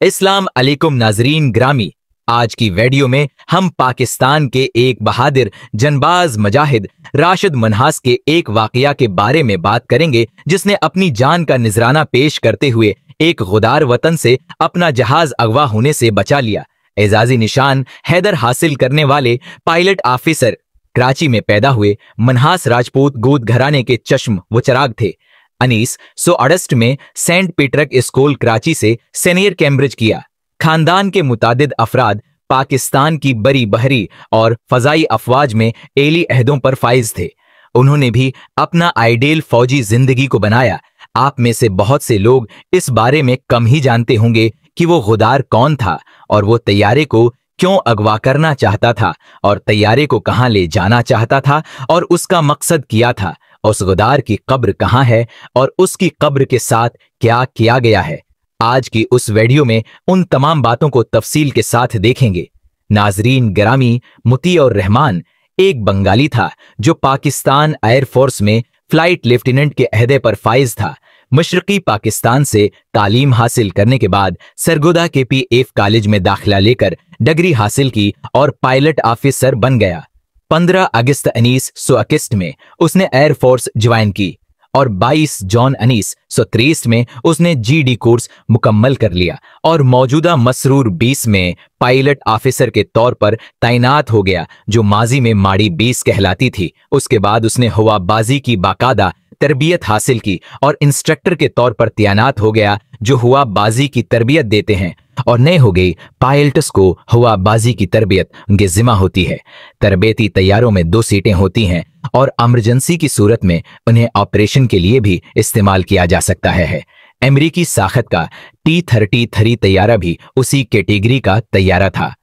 इस्लाम अलैकुम नाजरीन ग्रामी। आज की वीडियो में हम पाकिस्तान के एक बहादुर जनबाज मुजाहिद राशिद मन्हास के एक वाकया के बारे में बात करेंगे, जिसने अपनी जान का निजराना पेश करते हुए एक गुदार वतन से अपना जहाज अगवा होने से बचा लिया। एजाजी निशान हैदर हासिल करने वाले पायलट ऑफिसर कराची में पैदा हुए मन्हास राजपूत गोद घराने के चश्म व चिराग थे। 1968 में सेंट पीटरक स्कूल कराची से सीनियर कैम्ब्रिज किया। खानदान के मुतादिद अफराद पाकिस्तान की बरी बहरी और फजाई अफवाज में एली अहदों पर फाइज थे। उन्होंने भी अपना आइडियल फौजी जिंदगी को बनाया। आप में से बहुत से लोग इस बारे में कम ही जानते होंगे कि वो गुदार कौन था और वो तैयारे को क्यों अगवा करना चाहता था और तैयारे को कहां ले जाना चाहता था और उसका मकसद क्या था। उस गुदार की कब्र कहां है और उसकी कब्र के साथ क्या किया गया है। आज की उस वीडियो में उन तमाम बातों को तफसील के साथ देखेंगे। नाजरीन गिरामी, मुतीउर रहमान एक बंगाली था जो पाकिस्तान एयरफोर्स में फ्लाइट लेफ्टिनेंट के अहदे पर फाइज था। मशरकी पाकिस्तान से तालीम हासिल करने के बाद सरगोदा के PF कॉलेज में दाखिला लेकर डिग्री हासिल की और पायलट ऑफिसर बन गया। 15 अगस्त 1921 में उसने एयरफोर्स ज्वाइन की और 22 जून 1923 में उसने GD कोर्स मुकम्मल कर लिया और मौजूदा मसरूर 20 में पायलट ऑफिसर के तौर पर तैनात हो गया, जो माजी में माड़ी 20 कहलाती थी। उसके बाद उसने हवाबाजी की बाकायदा तरबियत हासिल की और इंस्ट्रक्टर के तौर पर तैनात हो गया, जो हवाबाजी की तरबियत देते हैं और नए हो गई पायलट्स को हवाबाजी की तरबियत उनके जिम्मा होती है। तरबेती तैयारों में 2 सीटें होती हैं और इमरजेंसी की सूरत में उन्हें ऑपरेशन के लिए भी इस्तेमाल किया जा सकता है। अमेरिकी साखत का T-33 तैयारा भी उसी कैटेगरी का तैयारा था।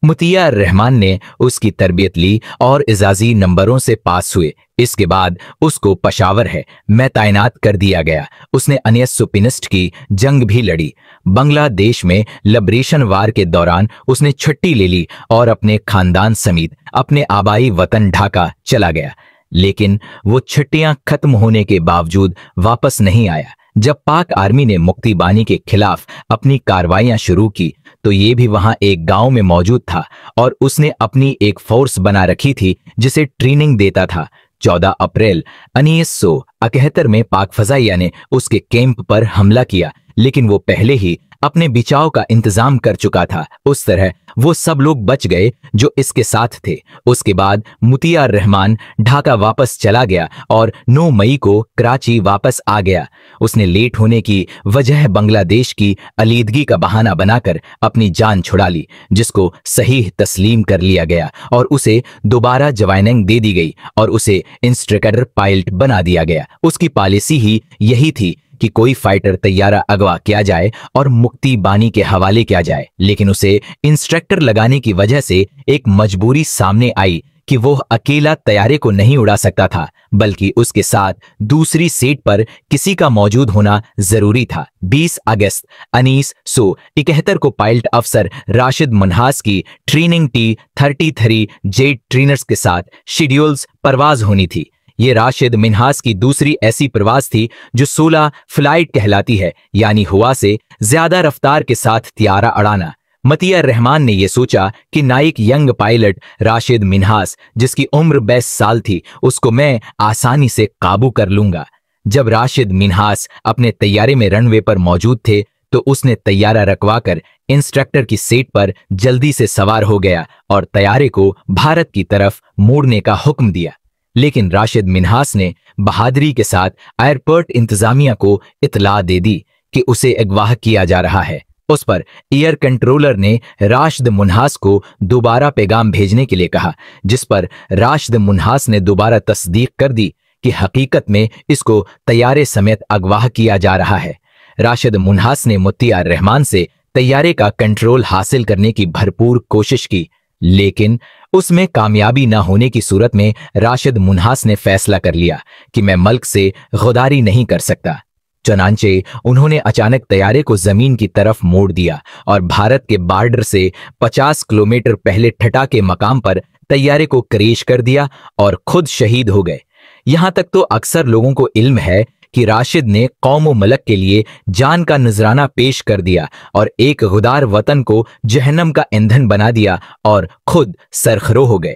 मुतीउर रहमान ने उसकी तरबियत ली और इजाजी नंबरों से पास हुए। इसके बाद उसको पेशावर में तैनात कर दिया गया। उसने 1950 की जंग भी लड़ी। बांग्लादेश में लिबरेशन वार के दौरान उसने छुट्टी ले ली और अपने खानदान समेत अपने आबाई वतन ढाका चला गया, लेकिन वो छुट्टियां खत्म होने के बावजूद वापस नहीं आया। जब पाक आर्मी ने मुक्ति बानी के खिलाफ अपनी कार्रवाइयां शुरू की तो ये भी वहां एक गांव में मौजूद था और उसने अपनी एक फोर्स बना रखी थी जिसे ट्रेनिंग देता था। 14 अप्रैल 1971 में पाक फजाइया ने उसके कैंप पर हमला किया, लेकिन वो पहले ही अपने बचाव का इंतजाम कर चुका था। उस तरह वो सब लोग बच गए जो इसके साथ थे। उसके बाद मुतीउर रहमान ढाका वापस चला गया और 9 मई को कराची वापस आ गया। उसने लेट होने की वजह बांग्लादेश की अलीदगी का बहाना बनाकर अपनी जान छुड़ा ली, जिसको सही तस्लीम कर लिया गया और उसे दोबारा ज्वाइनिंग दे दी गई और उसे इंस्ट्रक्टर पायलट बना दिया गया। उसकी पॉलिसी ही यही थी कि कोई फाइटर तैयारा अगवा किया जाए और मुक्ति बानी के हवाले किया जाए, लेकिन उसे इंस्ट्रक्टर लगाने की वजह से एक मजबूरी सामने आई कि वो अकेला तैयारे को नहीं उड़ा सकता था, बल्कि उसके साथ दूसरी सीट पर किसी का मौजूद होना जरूरी था। 20 अगस्त 1971 को पायलट अफसर राशिद मन्हास की ट्रेनिंग T-33 जेट ट्रेनर्स के साथ शेड्यूल्स परवाज होनी थी। ये राशिद मिन्हास की दूसरी ऐसी प्रवास थी जो 16 फ्लाइट कहलाती है, यानी हवा से ज्यादा रफ्तार के साथ तैयारा उड़ाना। मुतीउर रहमान ने यह सोचा कि नाइक यंग पायलट राशिद मिन्हास, जिसकी उम्र 22 साल थी, उसको मैं आसानी से काबू कर लूंगा। जब राशिद मिन्हास अपने तैयारे में रनवे पर मौजूद थे तो उसने तैयारा रखवाकर इंस्ट्रक्टर की सीट पर जल्दी से सवार हो गया और तैयारे को भारत की तरफ मोड़ने का हुक्म दिया। लेकिन राशिद मिन्हास ने बहादुरी के साथ एयरपोर्ट इंतजामिया को इतला दे दी कि उसे अगवा किया जा रहा है। उस पर एयर कंट्रोलर ने राशिद मुन्हास को दोबारा पैगाम भेजने के लिए कहा, जिस पर राशिद मुन्हास ने दोबारा तस्दीक कर दी कि हकीकत में इसको तैयारे समेत अगवा किया जा रहा है। राशिद मुन्हास ने मुतीउर रहमान से तैयारे का कंट्रोल हासिल करने की भरपूर कोशिश की, लेकिन उसमें कामयाबी न होने की सूरत में राशिद मुन्हास ने फैसला कर लिया कि मैं मुल्क से गुदारी नहीं कर सकता। चनांचे उन्होंने अचानक तैयारे को जमीन की तरफ मोड़ दिया और भारत के बॉर्डर से 50 किलोमीटर पहले ठटा के मकाम पर तैयारे को क्रैश कर दिया और खुद शहीद हो गए। यहां तक तो अक्सर लोगों को इल्म है कि राशिद ने कौम व मलक के लिए जान का नजराना पेश कर दिया और एक गुदार वतन को जहन्नम का ईंधन बना दिया और खुद सरखरो हो गए।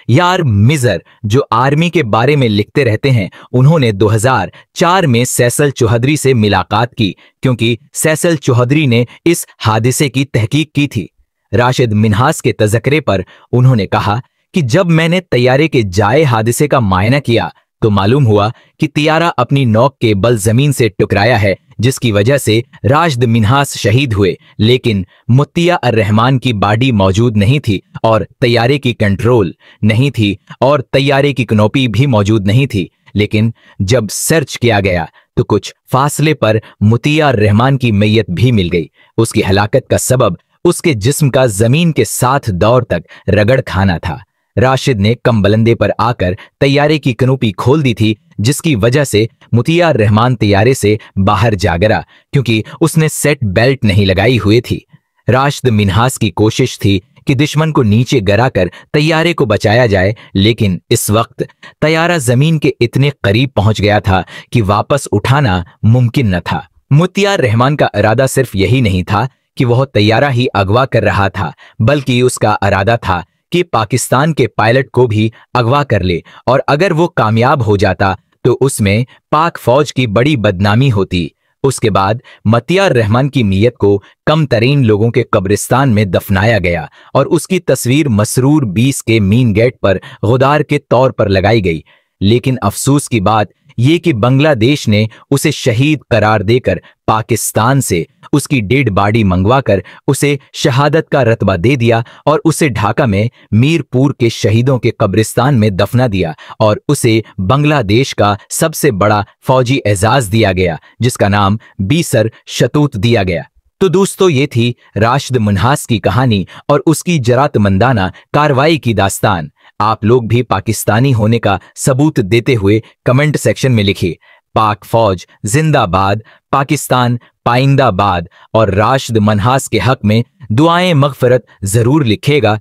यार मिजर, जो आर्मी के बारे में लिखते रहते हैं, उन्होंने 2004 में सैसल चौधरी से मुलाकात की क्योंकि सैसल चौधरी ने इस हादसे की तहकीक की थी। राशिद मिन्हास के तज़किरे पर उन्होंने कहा कि जब मैंने तैयारे के जाए हादसे का मायना किया तो मालूम हुआ कि तियारा अपनी नौक के बल जमीन से टकराया है, जिसकी वजह से राशिद मिन्हास शहीद हुए, लेकिन मुत्तिया अर्रहमान की बॉडी मौजूद नहीं थी और तैयारे की कंट्रोल नहीं थी और तैयारे की कनोपी भी मौजूद नहीं थी। लेकिन जब सर्च किया गया तो कुछ फासले पर मुत्तिया अर्रहमान की मैयत भी मिल गई। उसकी हलाकत का सबब उसके जिस्म का जमीन के साथ दौर तक रगड़ खाना था। राशिद ने कम बुलंदे पर आकर तैयारे की कनोपी खोल दी थी, जिसकी वजह से मुत्तिया अर्रहमान तैयारे से बाहर जा गिरा क्योंकि उसने सेट बेल्ट नहीं लगाई हुई थी। राशिद मिन्हास की कोशिश थी कि दुश्मन को नीचे गिराकर तैयारे को बचाया जाए, लेकिन इस वक्त तैयारा जमीन के इतने करीब पहुंच गया था कि वापस उठाना मुमकिन न था। मुत्तिया अर्रहमान का इरादा सिर्फ यही नहीं था कि वह तैयारा ही अगवा कर रहा था, बल्कि उसका इरादा था कि पाकिस्तान के पायलट को भी अगवा कर ले, और अगर वो कामयाब हो जाता तो उसमें पाक फौज की बड़ी बदनामी होती। उसके बाद मुत्तिया अर्रहमान की मैयत को कम तरीन लोगों के कब्रिस्तान में दफनाया गया और उसकी तस्वीर मसरूर 20 के मीन गेट पर गुदार के तौर पर लगाई गई। लेकिन अफसोस की बात ये कि बांग्लादेश ने उसे शहीद करार देकर पाकिस्तान से उसकी डेड बॉडी मंगवाकर उसे शहादत का रतबा दे दिया और उसे ढाका में मीरपुर के शहीदों के कब्रिस्तान में दफना दिया और उसे बांग्लादेश का सबसे बड़ा फौजी एजाज दिया गया, जिसका नाम बीसर शतूत दिया गया। तो दोस्तों, ये थी राशिद मिन्हास की कहानी और उसकी जरातमंदाना कार्रवाई की दास्तान। आप लोग भी पाकिस्तानी होने का सबूत देते हुए कमेंट सेक्शन में लिखिए। पाक फौज जिंदाबाद, पाकिस्तान पाइंदाबाद, और राशिद मिन्हास के हक में दुआएं मगफरत जरूर लिखेगा।